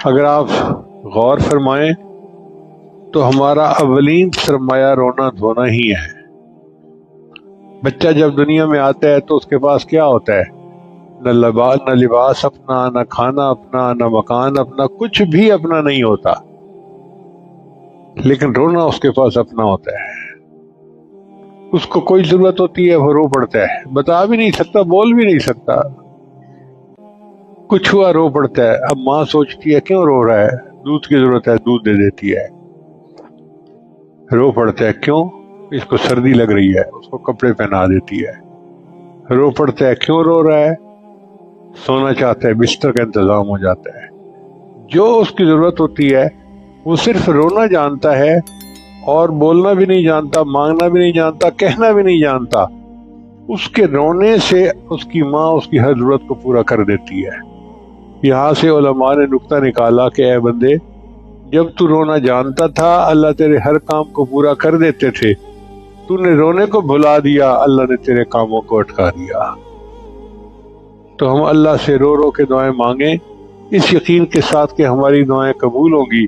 اگر آپ غور فرمائیں تو ہمارا اولین سرمایہ رونا دھونا ہی ہے۔ بچہ جب دنیا میں آتا ہے تو اس کے پاس کیا ہوتا ہے؟ نہ لباس اپنا، نہ کھانا اپنا، نہ مکان اپنا، کچھ بھی اپنا نہیں ہوتا، لیکن رونا اس کے پاس اپنا ہوتا ہے۔ اس کو کوئی ضرورت ہوتی ہے وہ رو پڑتا ہے، بتا بھی نہیں سکتا، بول بھی نہیں سکتا، کچھ ہوا رو پڑتا ہے۔ اب ماں سوچتی ہے کیوں رو رہا ہے، دودھ کی ضرورت ہے، دودھ دے دیتی ہے، رو پڑتا ہے کیوں، اس کو سردی لگ رہی ہے، اس کو کپڑے پہنا دیتی ہے، رو پڑتا ہے کیوں رو رہا ہے، سونا چاہتا ہے، بستر کا انتظام ہو جاتا ہے۔ جو اس کی ضرورت ہوتی ہے وہ صرف رونا جانتا ہے، اور بولنا بھی نہیں جانتا، مانگنا بھی نہیں جانتا، کہنا بھی نہیں جانتا۔ اس کے رونے سے اس کی ماں اس کی ہر ضرورت کو پورا کر دیتی ہے۔ یہاں سے علماء نے نقطہ نکالا کہ اے بندے، جب تو رونا جانتا تھا اللہ تیرے ہر کام کو پورا کر دیتے تھے، تو نے رونے کو بھلا دیا، اللہ نے تیرے کاموں کو اٹکا دیا۔ تو ہم اللہ سے رو رو کے دعائیں مانگیں، اس یقین کے ساتھ کہ ہماری دعائیں قبول ہوں گی۔